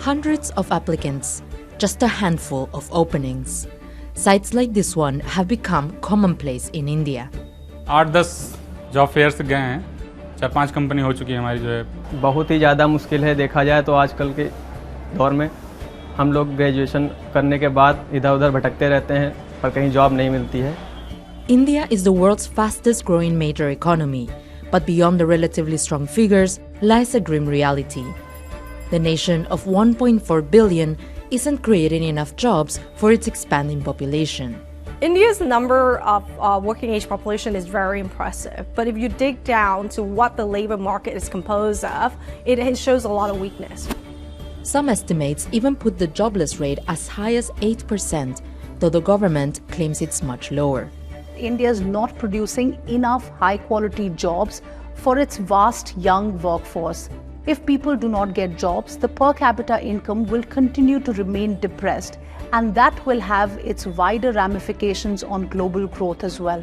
Hundreds of applicants, just a handful of openings. Sites like this one have become commonplace in India. 8-10 job fairs गए हैं, 4-5 company हो चुकी है हमारी जो है। बहुत ही ज़्यादा मुश्किल है, देखा जाए तो आजकल के दौर में हम लोग ग्रेजुएशन करने के बाद इधर उधर भटकते रहते हैं पर कहीं जॉब नहीं मिलती है। India is the world's fastest growing major economy, but beyond the relatively strong figures lies a grim reality. The nation of 1.4 billion isn't creating enough jobs for its expanding population. India's number of working age population is very impressive, but if you dig down to what the labor market is composed of, it shows a lot of weakness. Some estimates even put the jobless rate as high as 8%, though the government claims it's much lower. India is not producing enough high-quality jobs for its vast young workforce. If people do not get jobs, the per capita income will continue to remain depressed, and that will have its wider ramifications on global growth as well.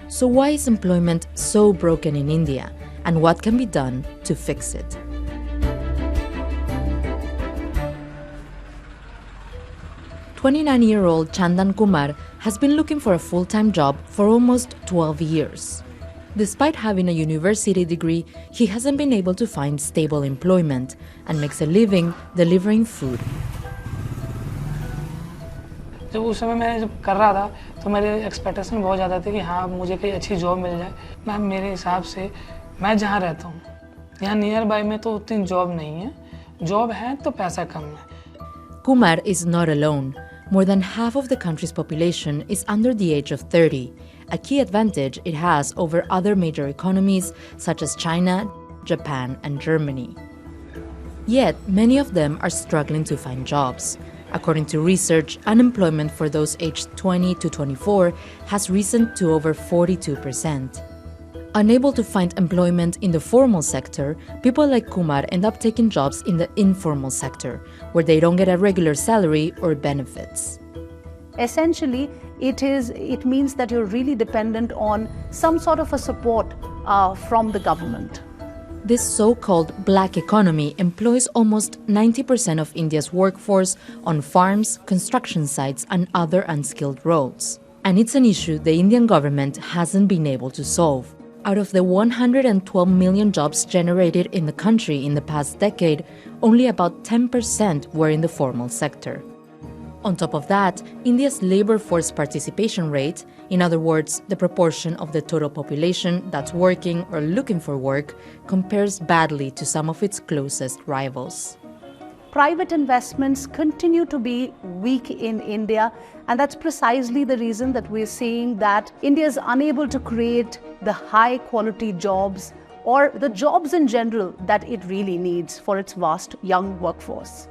So why is employment so broken in India, and what can be done to fix it? "29-year-old Chandan Kumar has been looking for a full-time job for almost 12 years. Despite having a university degree, he hasn't been able to find stable employment and makes a living delivering food. जब उस समय मैं जब कर रहा था तो मेरे एक्सपेक्टेशन बहुत ज़्यादा थे कि हाँ मुझे कोई अच्छी जॉब मिल जाए। मैम मेरे हिसाब से मैं जहाँ रहता हूँ यहाँ नियर बाय में तो उतनी जॉब नहीं है, जॉब है तो पैसा कम है। Kumar is not alone. More than half of the country's population is under the age of 30, a key advantage it has over other major economies such as China, Japan, and Germany. Yet, many of them are struggling to find jobs. According to research, unemployment for those aged 20 to 24 has risen to over 42%. Unable to find employment in the formal sector, people like Kumar end up taking jobs in the informal sector, where they don't get a regular salary or benefits. Essentially, it means that you're really dependent on some sort of a support from the government. This so-called black economy employs almost 90% of India's workforce on farms, construction sites, and other unskilled roles. And it's an issue the Indian government hasn't been able to solve. Out of the 112 million jobs generated in the country in the past decade, only about 10% were in the formal sector. On top of that, India's labor force participation rate, in other words, the proportion of the total population that's working or looking for work, compares badly to some of its closest rivals. Private investments continue to be weak in India, and that's precisely the reason that we're seeing that India is unable to create the high-quality jobs or the jobs in general that it really needs for its vast young workforce.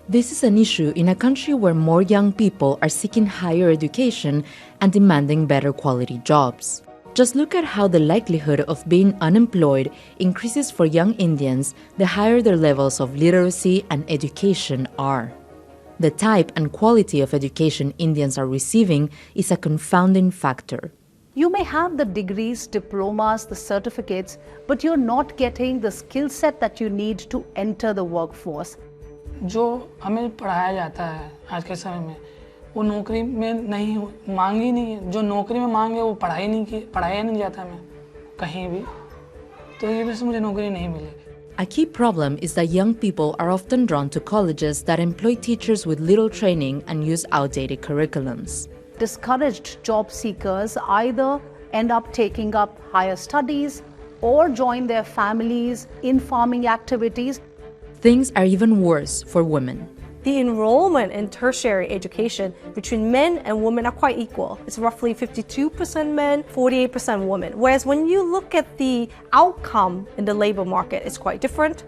This is an issue in a country where more young people are seeking higher education and demanding better quality jobs. Just look at how the likelihood of being unemployed increases for young Indians the higher their levels of literacy and education are. The type and quality of education Indians are receiving is a confounding factor. You may have the degrees, diplomas, the certificates, but you're not getting the skill set that you need to enter the workforce. जो हमें पढ़ाया जाता है आज के समय में वो नौकरी में नहीं मांगी नहीं है, जो नौकरी में मांग है वो पढ़ाया नहीं जाता मैं कहीं भी, तो ये वजह से मुझे नौकरी नहीं मिली। A key problem is that young people are often drawn to colleges that employ teachers with little training and use outdated curriculums. Discouraged job seekers either end up taking up higher studies or join their families in farming activities. Things are even worse for women. The enrollment in tertiary education between men and women are quite equal. It's roughly 52% men, 48% women. Whereas when you look at the outcome in the labor market, it's quite different.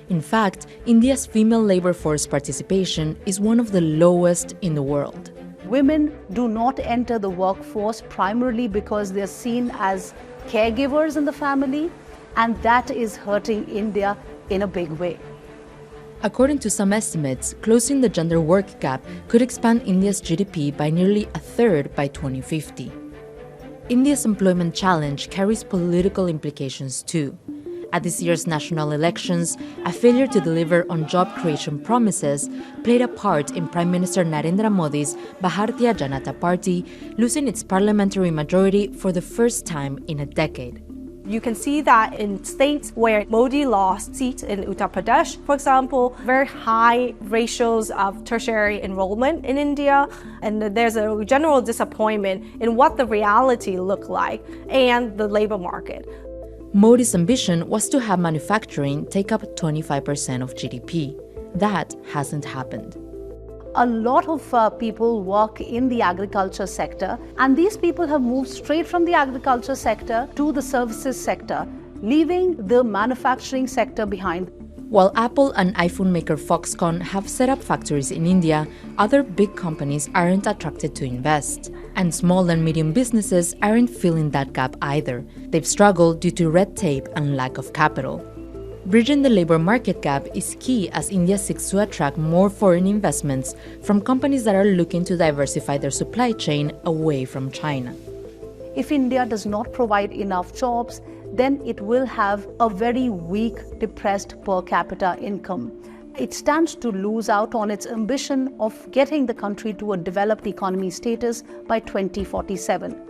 In fact, India's female labor force participation is one of the lowest in the world. Women do not enter the workforce primarily because they're seen as caregivers in the family, and that is hurting India in a big way. According to some estimates, closing the gender work gap could expand India's GDP by nearly a third by 2050. India's employment challenge carries political implications too. At this year's national elections, a failure to deliver on job creation promises played a part in Prime Minister Narendra Modi's Bharatiya Janata Party losing its parliamentary majority for the first time in a decade. You can see that in states where Modi lost seats in Uttar Pradesh, for example, very high ratios of tertiary enrollment in India, and there's a general disappointment in what the reality looked like and the labor market. Modi's ambition was to have manufacturing take up 25% of GDP. That hasn't happened. A lot of people work in the agriculture sector, and these people have moved straight from the agriculture sector to the services sector, leaving the manufacturing sector behind. While Apple and iPhone maker Foxconn have set up factories in India, other big companies aren't attracted to invest. And small and medium businesses aren't filling that gap either. They've struggled due to red tape and lack of capital. Bridging the labor market gap is key as India seeks to attract more foreign investments from companies that are looking to diversify their supply chain away from China. If India does not provide enough jobs, then it will have a very weak, depressed per capita income. It stands to lose out on its ambition of getting the country to a developed economy status by 2047.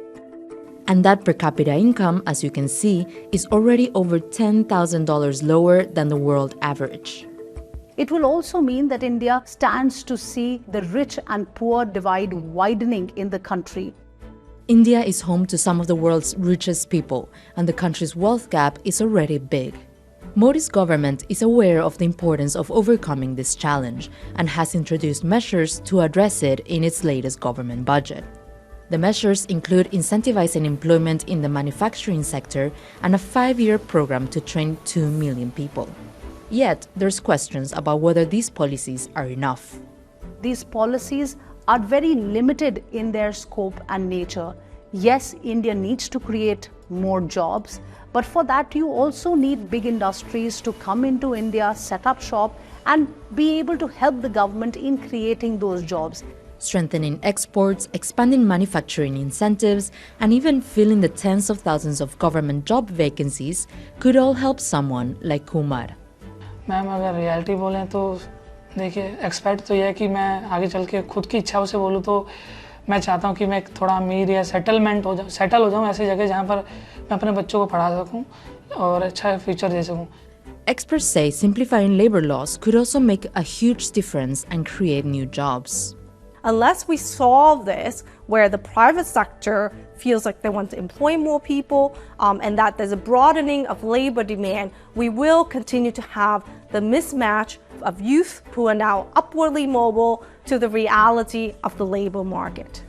And that per capita income, as you can see, is already over $10,000 lower than the world average. It will also mean that India stands to see the rich and poor divide widening in the country. India is home to some of the world's richest people, and the country's wealth gap is already big. Modi's government is aware of the importance of overcoming this challenge and has introduced measures to address it in its latest government budget. The measures include incentivizing employment in the manufacturing sector and a 5-year program to train 2 million people. Yet, there's questions about whether these policies are enough. These policies are very limited in their scope and nature. Yes, India needs to create more jobs, but for that you also need big industries to come into India, set up shop, and be able to help the government in creating those jobs. Strengthening exports, expanding manufacturing incentives, and even filling the tens of thousands of government job vacancies could all help someone like Kumar. Ma'am अगर reality बोलें तो देखिए expect तो यह है कि मैं आगे चल के खुद की इच्छाओं से बोलूँ तो मैं चाहता हूँ कि मैं थोड़ा अमीर या सेटल हो जाऊँ ऐसी जगह जहाँ पर मैं अपने बच्चों को पढ़ा सकूँ और अच्छा फ्यूचर दे सकूँ. Experts say simplifying labor laws could also make a huge difference and create new jobs. Unless we solve this, where the private sector feels like they want to employ more people and that there's a broadening of labor demand, we will continue to have the mismatch of youth who are now upwardly mobile to the reality of the labor market.